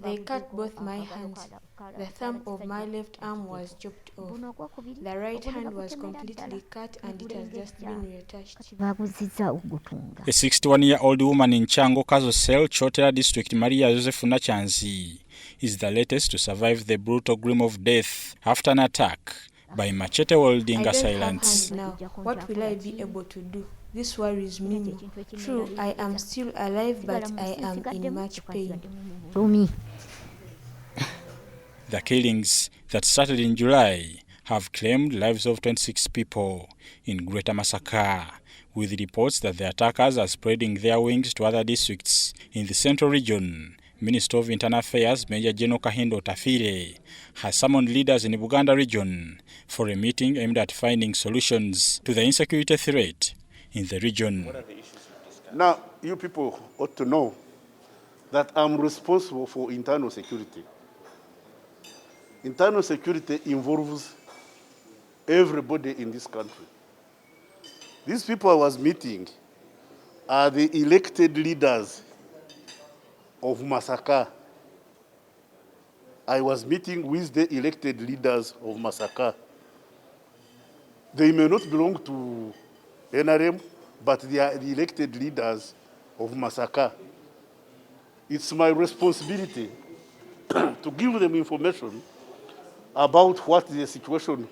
They cut both my hands. The thumb of my left arm was chopped off. The right hand was completely cut and it has just been reattached. A 61-year-old woman in Chango Kazosel, Chotera district, Maria Joseph Nachanzi, is the latest to survive the brutal grim of death after an attack by machete wielding assailants. I don't have hands now. What will I be able to do? This worries me. True, I am still alive, but I am in much pain. The killings that started in July have claimed lives of 26 people in Greater Masaka, with reports that the attackers are spreading their wings to other districts in the central region. Minister of Internal Affairs Major General Kahinda Otafiire has summoned leaders in the Buganda region for a meeting aimed at finding solutions to the insecurity threat in the region. What are the issues you've discussed? Now, you people ought to know that I'm responsible for internal security. Internal security involves everybody in this country. These people I was meeting are the elected leaders of Masaka. I was meeting with the elected leaders of Masaka. They may not belong to NRM, but they are the elected leaders of Masaka. It's my responsibility to give them information about what the security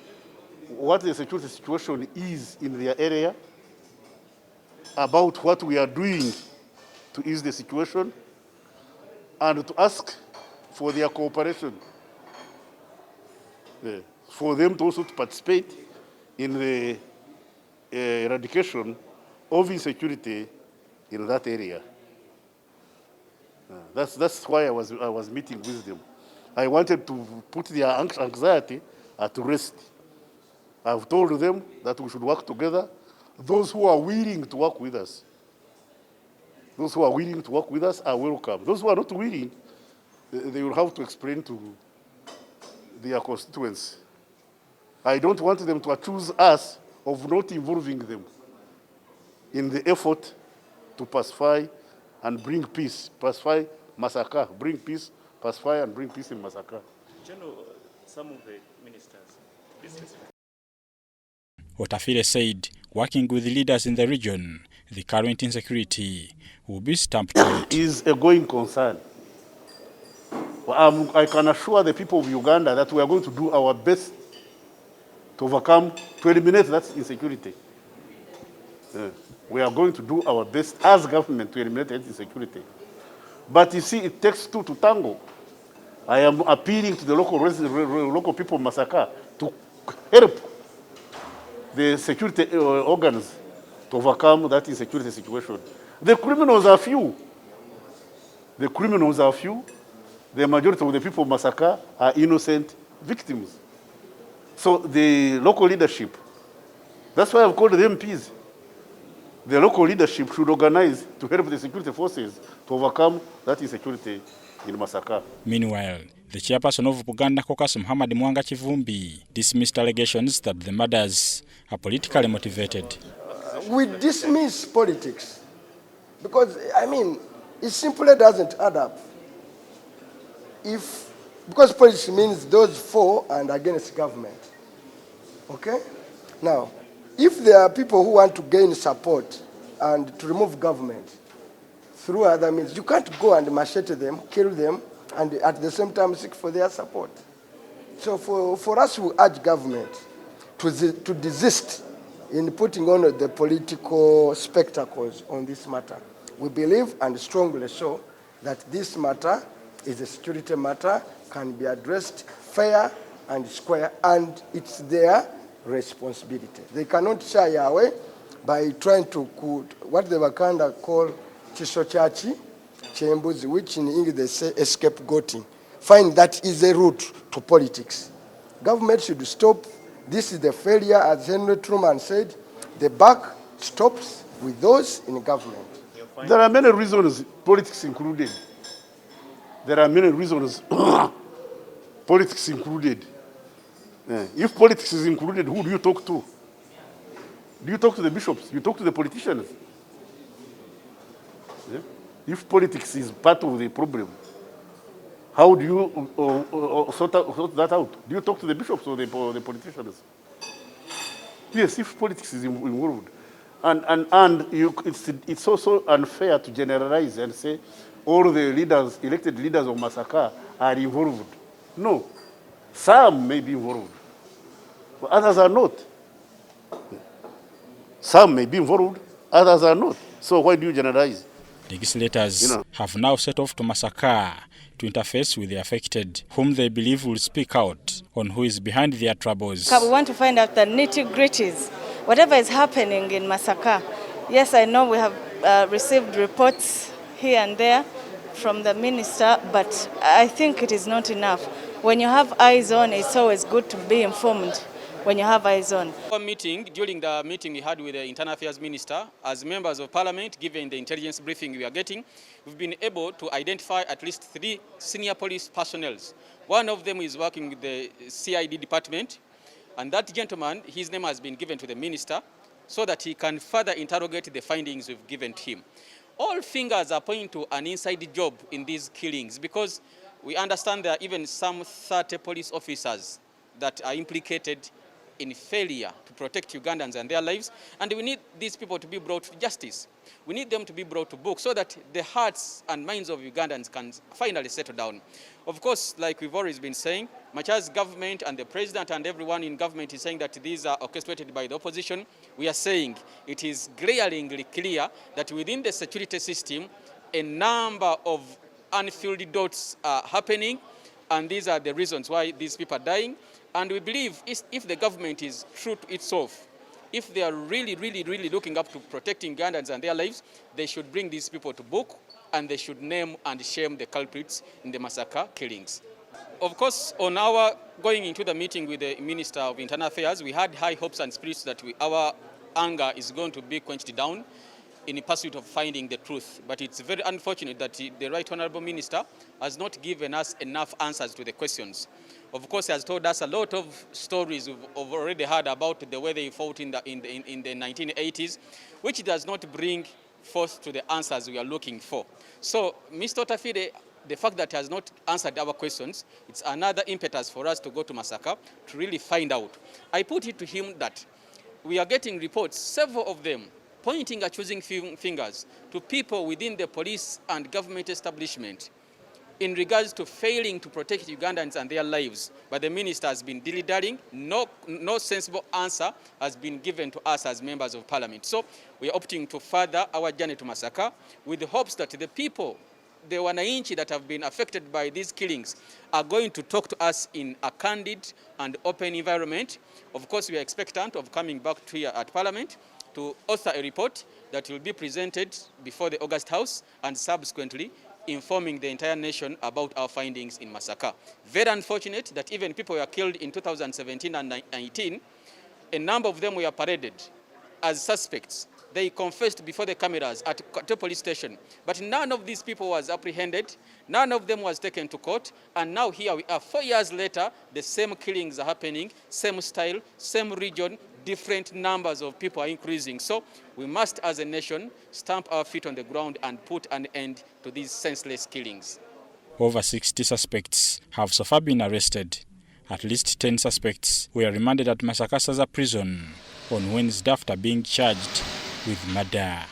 situation is in their area, about what we are doing to ease the situation, and to ask for their cooperation, for them to also participate in the eradication of insecurity in that area. That's why I was meeting with them. I wanted to put their anxiety at rest. I've told them that we should work together. Those who are willing to work with us, those who are willing to work with us are welcome. Those who are not willing, they will have to explain to their constituents. I don't want them to accuse us of not involving them in the effort to pacify and bring peace, pacify Masaka, bring peace, pacify and bring peace in Masaka. General, some of the ministers, Otafiire said working with leaders in the region, the current insecurity will be stamped out. Is a going concern. I can assure the people of Uganda that we are going to do our best to overcome, to eliminate that insecurity. We are going to do our best as government to eliminate that insecurity. But you see, it takes two to tango. I am appealing to the local people of Masaka to help the security organs to overcome that insecurity situation. The criminals are few. The criminals are few. The majority of the people of Masaka are innocent victims. So the local leadership, that's why I've called the MPs. The local leadership should organize to help the security forces to overcome that insecurity in Masaka. Meanwhile, the chairperson of Buganda Caucus, Muhammad Mwanga Chivumbi, dismissed allegations that the murders are politically motivated. We dismiss politics because, it simply doesn't add up. Because politics means those for and against government. Okay? Now, if there are people who want to gain support and to remove government through other means, you can't go and machete them, kill them, and at the same time seek for their support. So for us, we urge government to desist in putting on the political spectacles on this matter. We believe and strongly so that this matter is a security matter, can be addressed fair and square, and it's their responsibility. They cannot shy away by trying to what the Wakanda call chisochachi, chembuzi, which in English they say scapegoating. Find that is a route to politics. Government should stop. This is the failure, as Henry Truman said, the buck stops with those in government. There are many reasons, politics included. There are many reasons, politics included. If politics is included, who do you talk to? Do you talk to the bishops? You talk to the politicians? If politics is part of the problem, how do you sort that out? Do you talk to the bishops or the politicians? Yes, if politics is involved. It's also unfair to generalize and say all the leaders, elected leaders of Masaka are involved. No, some may be involved, but others are not. Some may be involved, others are not. So why do you generalize? Legislators have now set off to Masaka to interface with the affected, whom they believe will speak out on who is behind their troubles. We want to find out the nitty-gritties, whatever is happening in Masaka. Yes, I know we have received reports here and there from the minister, but I think it is not enough. When you have eyes on, it's always good to be informed when you have eyes on. During the meeting we had with the Internal Affairs Minister, as members of Parliament, given the intelligence briefing we are getting, we've been able to identify at least 3 senior police personnel. One of them is working with the CID department, and that gentleman, his name has been given to the minister so that he can further interrogate the findings we've given to him. All fingers are pointing to an inside job in these killings, because we understand there are even some 30 police officers that are implicated in failure to protect Ugandans and their lives, and we need these people to be brought to justice. We need them to be brought to book so that the hearts and minds of Ugandans can finally settle down. Of course, like we've always been saying, much as government and the president and everyone in government is saying that these are orchestrated by the opposition, we are saying it is glaringly clear that within the security system, a number of unfilled dots are happening, and these are the reasons why these people are dying. And we believe if the government is true to itself, if they are really looking up to protecting Ugandans and their lives, they should bring these people to book, and they should name and shame the culprits in the Masaka killings. Of course, on our going into the meeting with the Minister of Internal Affairs, we had high hopes and spirits that our anger is going to be quenched down in pursuit of finding the truth. But it's very unfortunate that the Right Honourable Minister has not given us enough answers to the questions. Of course, he has told us a lot of stories we've already heard about the way they fought in the 1980s, which does not bring forth to the answers we are looking for. So, Mr. Otafiire, the fact that he has not answered our questions, it's another impetus for us to go to Masaka to really find out. I put it to him that we are getting reports, several of them, pointing accusing fingers to people within the police and government establishment in regards to failing to protect Ugandans and their lives. But the minister has been dilly-dallying. No sensible answer has been given to us as members of Parliament. So we are opting to further our journey to Masaka with the hopes that the people, the Wananchi that have been affected by these killings, are going to talk to us in a candid and open environment. Of course, we are expectant of coming back to here at Parliament to author a report that will be presented before the August House and subsequently informing the entire nation about our findings in Masaka. Very unfortunate that even people were killed in 2017 and 2019. A number of them were paraded as suspects. They confessed before the cameras at the police station. But none of these people was apprehended. None of them was taken to court. And now here we are, 4 years later, the same killings are happening, same style, same region, different numbers of people are increasing. So we must, as a nation, stamp our feet on the ground and put an end to these senseless killings. Over 60 suspects have so far been arrested. At least 10 suspects were remanded at Masaka prison on Wednesday after being charged with murder.